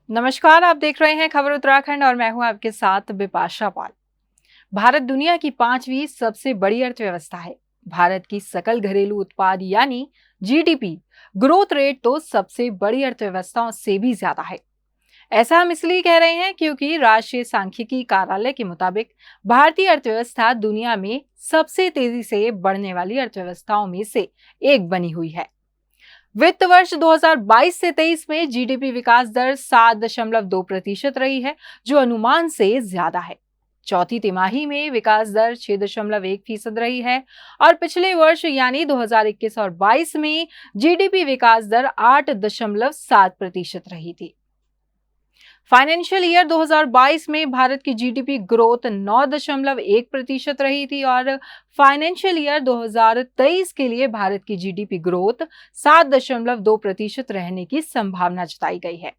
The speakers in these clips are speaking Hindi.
नमस्कार, आप देख रहे हैं खबर उत्तराखंड और मैं हूं आपके साथ बिपाशा पाल। भारत दुनिया की 5वीं सबसे बड़ी अर्थव्यवस्था है। भारत की सकल घरेलू उत्पाद यानी जीडीपी ग्रोथ रेट तो सबसे बड़ी अर्थव्यवस्थाओं से भी ज्यादा है। ऐसा हम इसलिए कह रहे हैं क्योंकि राष्ट्रीय सांख्यिकी कार्यालय के मुताबिक भारतीय अर्थव्यवस्था दुनिया में सबसे तेजी से बढ़ने वाली अर्थव्यवस्थाओं में से एक बनी हुई है। वित्त वर्ष 2022 से 23 में जीडीपी विकास दर 7.2% रही है, जो अनुमान से ज्यादा है। चौथी तिमाही में विकास दर 6.1% रही है और पिछले वर्ष यानी 2021 और 22 में जीडीपी विकास दर 8.7% रही थी। फाइनेंशियल ईयर 2022 में भारत की जीडीपी ग्रोथ 9.1% रही थी और फाइनेंशियल ईयर 2023 के लिए भारत की जीडीपी ग्रोथ 7.2% रहने की संभावना जताई गई है।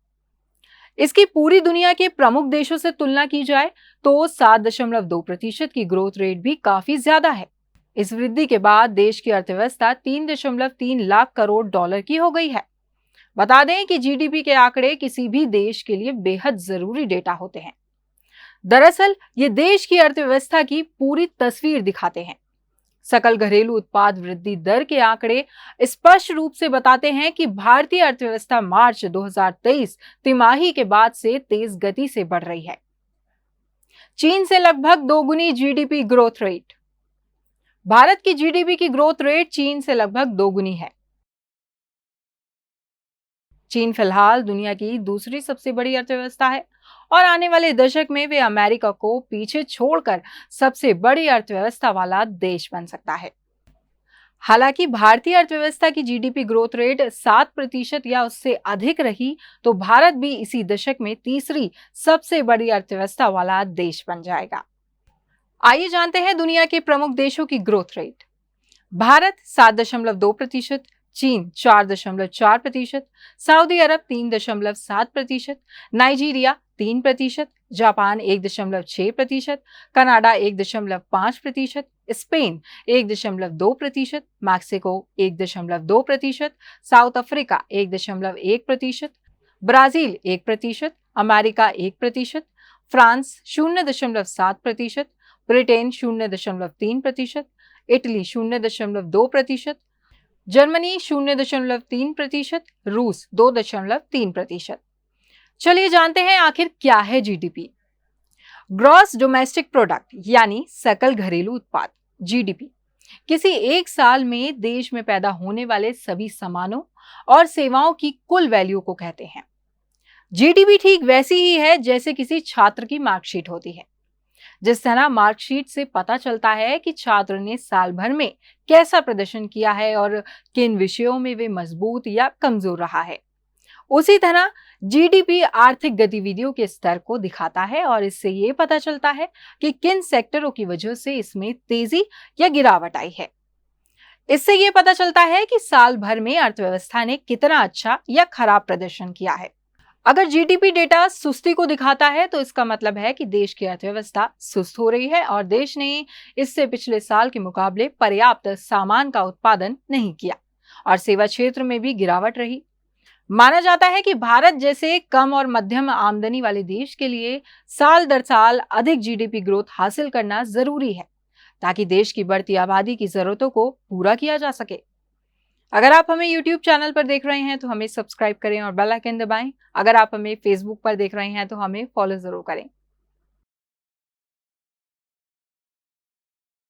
इसकी पूरी दुनिया के प्रमुख देशों से तुलना की जाए तो 7.2% की ग्रोथ रेट भी काफी ज्यादा है। इस वृद्धि के बाद देश की अर्थव्यवस्था 3.3 लाख करोड़ डॉलर की हो गई है। बता दें कि जीडीपी के आंकड़े किसी भी देश के लिए बेहद जरूरी डेटा होते हैं। दरअसल ये देश की अर्थव्यवस्था की पूरी तस्वीर दिखाते हैं। सकल घरेलू उत्पाद वृद्धि दर के आंकड़े स्पष्ट रूप से बताते हैं कि भारतीय अर्थव्यवस्था मार्च 2023 तिमाही के बाद से तेज गति से बढ़ रही है। चीन से लगभग दोगुनी जीडीपी ग्रोथ रेट। भारत की जीडीपी की ग्रोथ रेट चीन से लगभग दोगुनी है। चीन फिलहाल दुनिया की दूसरी सबसे बड़ी अर्थव्यवस्था है और आने वाले दशक में वे अमेरिका को पीछे छोड़कर सबसे बड़ी अर्थव्यवस्था वाला देश बन सकता है। हालांकि भारतीय अर्थव्यवस्था की जीडीपी ग्रोथ रेट 7% या उससे अधिक रही तो भारत भी इसी दशक में तीसरी सबसे बड़ी अर्थव्यवस्था वाला देश बन जाएगा। आइए जानते हैं दुनिया के प्रमुख देशों की ग्रोथ रेट। भारत 7.2%, चीन 4.4%, सऊदी अरब 3.7%, Nigeria 3%, Japan 1.6%, Canada 1.5%, Spain 1.2%, Mexico 1.2%, south Africa 1.1%, Brazil 1%, America 1%, France 0.7%, Britain 0.3%, Italy 0.2%, Germany 0.3%, रूस 2.3%। चलिए जानते हैं आखिर क्या है जीडीपी। ग्रॉस डोमेस्टिक प्रोडक्ट यानी सकल घरेलू उत्पाद जीडीपी किसी एक साल में देश में पैदा होने वाले सभी सामानों और सेवाओं की कुल वैल्यू को कहते हैं। जीडीपी ठीक वैसी ही है जैसे किसी छात्र की मार्कशीट होती है। जिस तरह मार्कशीट से पता चलता है कि छात्र ने साल भर में कैसा प्रदर्शन किया है और किन विषयों में वे मजबूत या कमजोर रहा है, उसी तरह जीडीपी आर्थिक गतिविधियों के स्तर को दिखाता है और इससे ये पता चलता है कि किन सेक्टरों की वजह से इसमें तेजी या गिरावट आई है। इससे ये पता चलता है कि साल भर में अर्थव्यवस्था ने कितना अच्छा या खराब प्रदर्शन किया है। अगर जीडीपी डेटा सुस्ती को दिखाता है तो इसका मतलब है कि देश की अर्थव्यवस्था सुस्त हो रही है और देश ने इससे पिछले साल के मुकाबले पर्याप्त सामान का उत्पादन नहीं किया और सेवा क्षेत्र में भी गिरावट रही। माना जाता है कि भारत जैसे कम और मध्यम आमदनी वाले देश के लिए साल दर साल अधिक जीडीपी ग्रोथ हासिल करना जरूरी है ताकि देश की बढ़ती आबादी की जरूरतों को पूरा किया जा सके। अगर आप हमें YouTube चैनल पर देख रहे हैं तो हमें सब्सक्राइब करें और बेल आइकन दबाएं। अगर आप हमें Facebook पर देख रहे हैं तो हमें फॉलो जरूर करें।